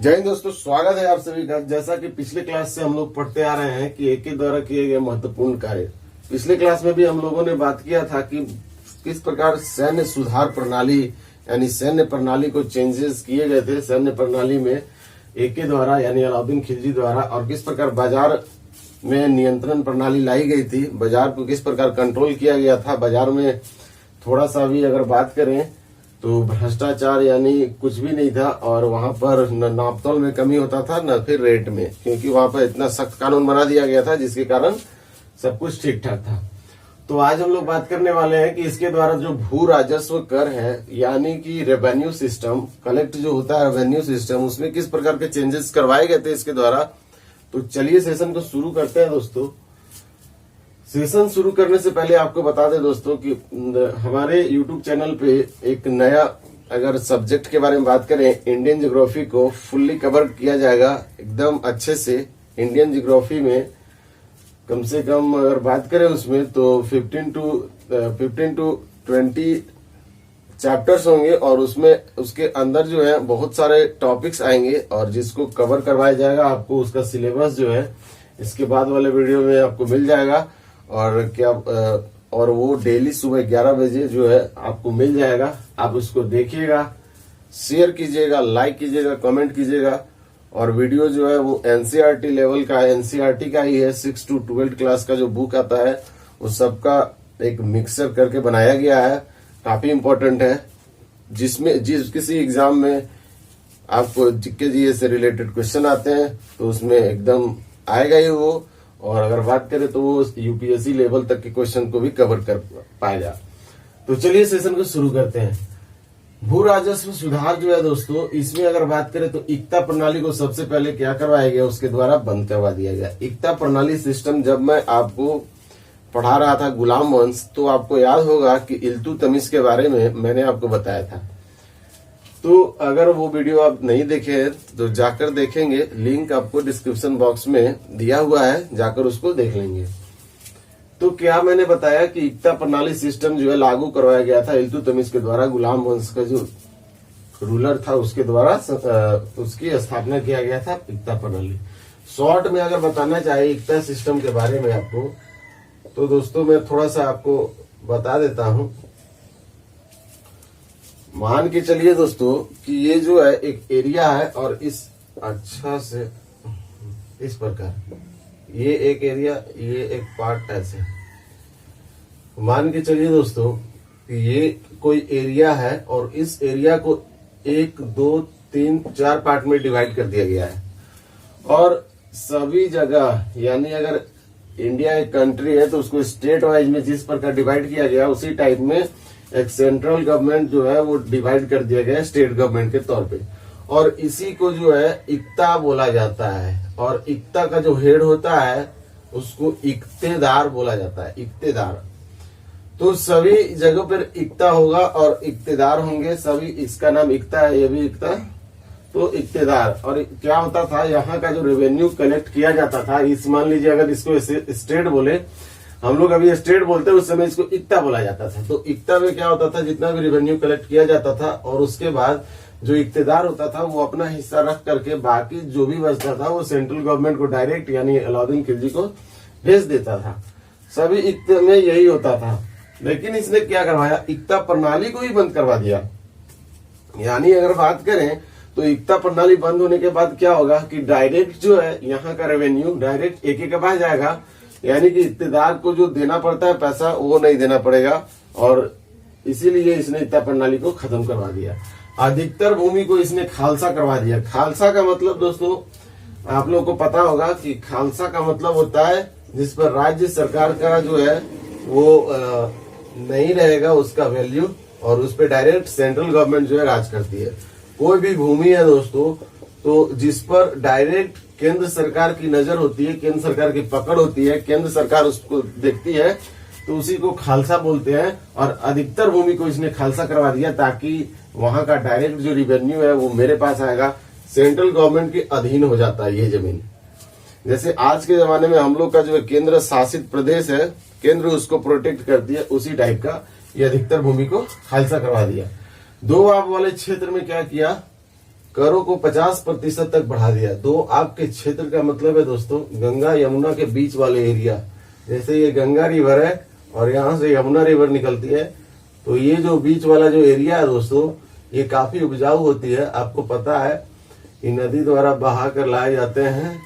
जय हिंद दोस्तों, स्वागत है आप सभी का। जैसा कि पिछले क्लास से हम लोग पढ़ते आ रहे हैं कि एके द्वारा किए गए महत्वपूर्ण कार्य। पिछले क्लास में भी हम लोगों ने बात किया था कि किस प्रकार सैन्य सुधार प्रणाली यानी सैन्य प्रणाली को चेंजेस किए गए थे सैन्य प्रणाली में एके द्वारा यानी अलाउद्दीन खिलजी द्वारा, और किस प्रकार बाजार में नियंत्रण प्रणाली लाई गई थी, बाजार को किस प्रकार कंट्रोल किया गया था। बाजार में थोड़ा सा भी अगर बात करें तो भ्रष्टाचार यानी कुछ भी नहीं था, और वहां पर न नापतोल में कमी होता था न फिर रेट में, क्योंकि वहां पर इतना सख्त कानून बना दिया गया था जिसके कारण सब कुछ ठीक ठाक था। तो आज हम लोग बात करने वाले हैं कि इसके द्वारा जो भू राजस्व कर है यानी कि रेवेन्यू सिस्टम कलेक्ट जो होता है रेवेन्यू सिस्टम, उसमें किस प्रकार के चेंजेस करवाए गए थे इसके द्वारा। तो चलिए सेशन को शुरू करते हैं दोस्तों। सेशन शुरू करने से पहले आपको बता दें दोस्तों कि हमारे YouTube चैनल पे एक नया अगर सब्जेक्ट के बारे में बात करें, इंडियन ज्योग्राफी को फुल्ली कवर किया जाएगा एकदम अच्छे से। इंडियन ज्योग्राफी में कम से कम अगर बात करें उसमें तो 15 टू 20 चैप्टर्स होंगे, और उसमें उसके अंदर जो है बहुत सारे टॉपिक्स आएंगे और जिसको कवर करवाया जाएगा। आपको उसका सिलेबस जो है इसके बाद वाले वीडियो में आपको मिल जाएगा, और वो डेली सुबह 11 बजे जो है आपको मिल जाएगा। आप उसको देखिएगा, शेयर कीजिएगा, लाइक कीजिएगा, कमेंट कीजिएगा। और वीडियो जो है वो एनसीईआरटी लेवल का है, एनसीईआरटी का ही है। 6 to 12 क्लास का जो बुक आता है उस सबका एक मिक्सर करके बनाया गया है, काफी इम्पोर्टेंट है। जिसमें किसी एग्जाम में आपको जीके जीएस से रिलेटेड क्वेश्चन आते हैं तो उसमें एकदम आएगा ही वो, और अगर बात करें तो वो यूपीएससी लेवल तक के क्वेश्चन को भी कवर कर पाएगा। तो चलिए सेशन को शुरू करते हैं। भू राजस्व सुधार जो है दोस्तों, इसमें अगर बात करें तो इक्ता प्रणाली को सबसे पहले क्या करवाया गया, उसके द्वारा बंद करवा दिया गया। इक्ता प्रणाली सिस्टम जब मैं आपको पढ़ा रहा था गुलाम वंश, तो आपको याद होगा कि इल्तुतमिश के बारे में मैंने आपको बताया था। तो अगर वो वीडियो आप नहीं देखे तो जाकर देखेंगे, लिंक आपको डिस्क्रिप्शन बॉक्स में दिया हुआ है, जाकर उसको देख लेंगे। तो क्या मैंने बताया कि इक्ता प्रणाली सिस्टम जो है लागू करवाया गया था इल्तुतमिश के द्वारा। गुलाम वंश का जो रूलर था उसके द्वारा उसकी स्थापना किया गया था इक्ता प्रणाली। शॉर्ट में अगर बताना चाहे इक्ता सिस्टम के बारे में आपको, तो दोस्तों मैं थोड़ा सा आपको बता देता हूं। मान के चलिए दोस्तों कि ये जो है एक एरिया है, और इस अच्छा से इस प्रकार ये एक एरिया, ये एक पार्ट ऐसे मान के चलिए दोस्तों कि ये कोई एरिया है, और इस एरिया को 1 2 3 4 पार्ट में डिवाइड कर दिया गया है। और सभी जगह यानी अगर इंडिया एक कंट्री है तो उसको स्टेट वाइज में जिस प्रकार डिवाइड किया गया उसी टाइप में एक सेंट्रल गवर्नमेंट जो है वो डिवाइड कर दिया गया स्टेट गवर्नमेंट के तौर पे, और इसी को जो है इक्ता बोला जाता है। और इक्ता का जो हेड होता है उसको इक्तेदार बोला जाता है, इक्तेदार। तो सभी जगहों पर इक्ता होगा और इक्तेदार होंगे, सभी इसका नाम इक्ता है, ये भी इक्ता, तो इक्तेदार। और क्या होता था, यहाँ का जो रेवेन्यू कलेक्ट किया जाता था, इस मान लीजिए अगर इसको स्टेट बोले, हम लोग अभी स्टेट बोलते हैं, उस समय इसको इक्ता बोला जाता था। तो इक्ता में क्या होता था, जितना भी रेवेन्यू कलेक्ट किया जाता था और उसके बाद जो इक्तेदार होता था वो अपना हिस्सा रख करके बाकी जो भी बचता था वो सेंट्रल गवर्नमेंट को डायरेक्ट यानी अलाउद्दीन खिलजी को भेज देता था। सभी इक्ते में यही होता था। लेकिन इसने क्या करवाया, इक्ता प्रणाली को ही बंद करवा दिया। यानी अगर बात करें तो इक्ता प्रणाली बंद होने के बाद क्या होगा कि डायरेक्ट जो है यहाँ का रेवेन्यू डायरेक्ट एक के पास जाएगा, यानी कि इक्तेदार को जो देना पड़ता है पैसा वो नहीं देना पड़ेगा, और इसीलिए इसने इक्ता प्रणाली को खत्म करवा दिया। अधिकतर भूमि को इसने खालसा करवा दिया। खालसा का मतलब दोस्तों आप लोगों को पता होगा कि खालसा का मतलब होता है जिस पर राज्य सरकार का जो है वो नहीं रहेगा उसका वैल्यू, और उस पर डायरेक्ट सेंट्रल गवर्नमेंट जो है राज करती है। कोई भी भूमि है दोस्तों तो जिस पर डायरेक्ट केंद्र सरकार की नजर होती है, केंद्र सरकार की पकड़ होती है, केंद्र सरकार उसको देखती है, तो उसी को खालसा बोलते हैं। और अधिकतर भूमि को इसने खालसा करवा दिया ताकि वहां का डायरेक्ट जो रिवेन्यू है वो मेरे पास आएगा, सेंट्रल गवर्नमेंट के अधीन हो जाता है ये जमीन। जैसे आज के जमाने में हम लोग का जो केंद्र शासित प्रदेश है, केंद्र उसको प्रोटेक्ट करती है, उसी टाइप का ये अधिकतर भूमि को खालसा करवा दिया। दो आप वाले क्षेत्र में क्या किया, करों को 50% तक बढ़ा दिया। तो आपके क्षेत्र का मतलब है दोस्तों गंगा यमुना के बीच वाले एरिया, जैसे ये गंगा रिवर है और यहाँ से यमुना रिवर निकलती है, तो ये जो बीच वाला जो एरिया है दोस्तों ये काफी उपजाऊ होती है। आपको पता है कि नदी द्वारा बहा कर लाए जाते हैं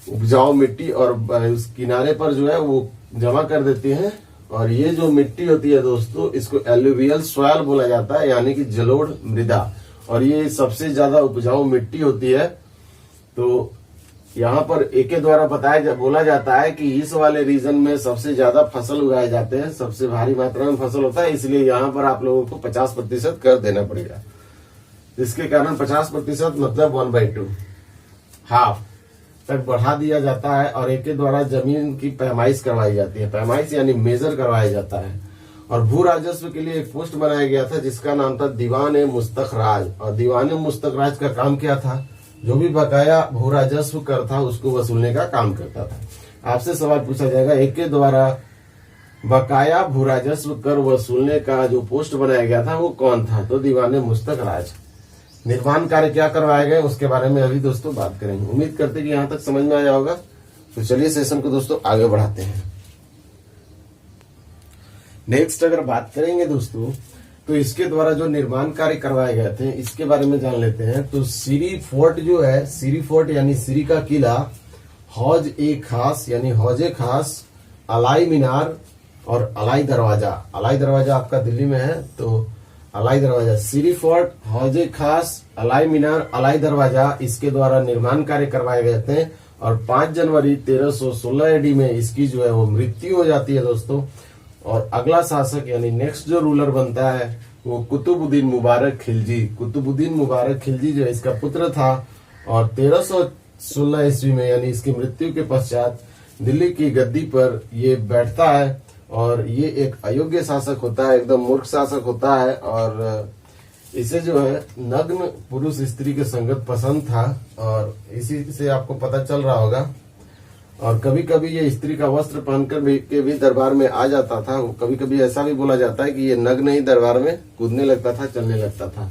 उपजाऊ मिट्टी और उस किनारे पर जो है वो जमा कर देती है। और ये जो मिट्टी होती है दोस्तों इसको एलुवियल सॉइल बोला जाता है, यानी कि जलोढ़ मृदा, और ये सबसे ज्यादा उपजाऊ मिट्टी होती है। तो यहाँ पर एके द्वारा बोला जाता है कि इस वाले रीजन में सबसे ज्यादा फसल उगाए जाते हैं, सबसे भारी मात्रा में फसल होता है, इसलिए यहाँ पर आप लोगों को 50% कर देना पड़ेगा। जिसके कारण 50% मतलब 1/2 हाफ तक बढ़ा दिया जाता है। और एके द्वारा जमीन की पैमाइश करवाई जाती है, पैमाइश यानी मेजर करवाया जाता है। और भू राजस्व के लिए एक पोस्ट बनाया गया था जिसका नाम था दीवान मुस्तखराज। और दीवान मुस्तखराज का काम क्या था? जो भी बकाया भू राजस्व कर था उसको वसूलने का काम करता था। आपसे सवाल पूछा जाएगा एके द्वारा बकाया भू राजस्व कर वसूलने का जो पोस्ट बनाया गया था वो कौन था? तो दीवान मुस्तखराज। निर्माण कार्य क्या करवाए गए उसके बारे में अभी दोस्तों बात करेंगे। उम्मीद करते कि यहाँ तक समझ में आया होगा। तो चलिए सेशन को दोस्तों आगे बढ़ाते हैं। नेक्स्ट अगर बात करेंगे दोस्तों तो इसके द्वारा जो निर्माण कार्य करवाए गए थे इसके बारे में जान लेते हैं। तो सीरी फोर्ट जो है, सीरी फोर्ट यानी सीरी का किला, हौज ए खास यानी हौजे खास, अलाई मीनार और अलाई दरवाजा। अलाई दरवाजा आपका दिल्ली में है, तो अलाई दरवाजा, सीरी फोर्ट, हौजे खास, अलाई मीनार, अलाई दरवाजा, इसके द्वारा निर्माण कार्य करवाए गए थे। और 5 जनवरी 1316 एडी में इसकी जो है वो मृत्यु हो जाती है दोस्तों। और अगला शासक यानी नेक्स्ट जो रूलर बनता है वो कुतुबुद्दीन मुबारक खिलजी। कुतुबुद्दीन मुबारक खिलजी जो है इसका पुत्र था। और 1316 ईस्वी में यानी इसकी मृत्यु के पश्चात दिल्ली की गद्दी पर ये बैठता है। और ये एक अयोग्य शासक होता है, एकदम मूर्ख शासक होता है। और इसे जो है नग्न पुरुष स्त्री के संगत पसंद था और इसी से आपको पता चल रहा होगा। और कभी कभी ये स्त्री का वस्त्र पहनकर भी दरबार में आ जाता था। कभी कभी ऐसा भी बोला जाता है कि ये नग्न ही दरबार में कूदने लगता था, चलने लगता था।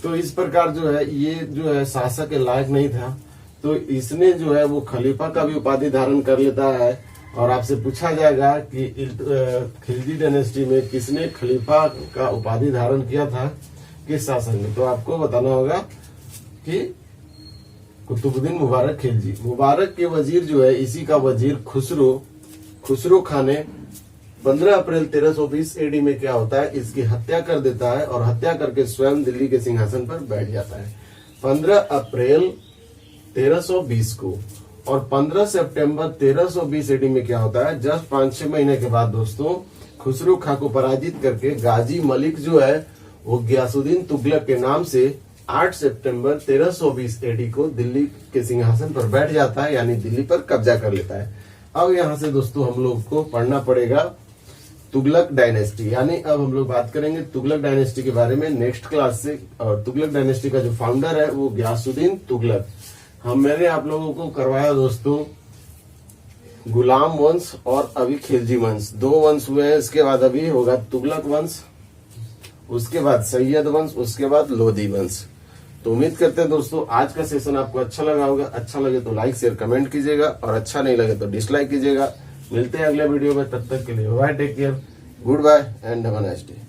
तो इस प्रकार जो है ये जो है शासक के लायक नहीं था। तो इसने जो है वो खलीफा का भी उपाधि धारण कर लेता है। और आपसे पूछा जाएगा कि खिलजी डायनेस्टी में किसने खलीफा का उपाधि धारण किया था, किस शासक ने? तो आपको बताना होगा कि कुतुबुद्दीन मुबारक खिलजी। मुबारक के वजीर जो है इसी का वजीर खुसरो खान ने 15 अप्रैल 1320 एडी में क्या होता है, इसकी हत्या कर देता है और हत्या करके स्वयं दिल्ली के सिंहासन पर बैठ जाता है 15 अप्रैल 1320 को। और 15 सितंबर 1320 एडी में क्या होता है, जस्ट 5-6 महीने के बाद दोस्तों खुसरो खां को पराजित करके गाजी मलिक जो है वो गयासुद्दीन तुगलक के नाम से 8 सितंबर 1320 एडी को दिल्ली के सिंहासन पर बैठ जाता है, यानी दिल्ली पर कब्जा कर लेता है। अब यहाँ से दोस्तों हम लोग को पढ़ना पड़ेगा तुगलक डायनेस्टी, यानी अब हम लोग बात करेंगे तुगलक डायनेस्टी के बारे में नेक्स्ट क्लास से। और तुगलक डायनेस्टी का जो फाउंडर है वो गयासुद्दीन तुगलक। मैंने आप लोगों को करवाया दोस्तों गुलाम वंश और अभी खिलजी वंश, 2 वंश हुए हैं। इसके बाद अभी होगा तुगलक वंश, उसके बाद सैयद वंश, उसके बाद लोधी वंश। तो उम्मीद करते हैं दोस्तों आज का सेशन आपको अच्छा लगा होगा। अच्छा लगे तो लाइक शेयर कमेंट कीजिएगा और अच्छा नहीं लगे तो डिसलाइक कीजिएगा। मिलते हैं अगले वीडियो में, तब तक के लिए bye, take care, good bye and have a nice day.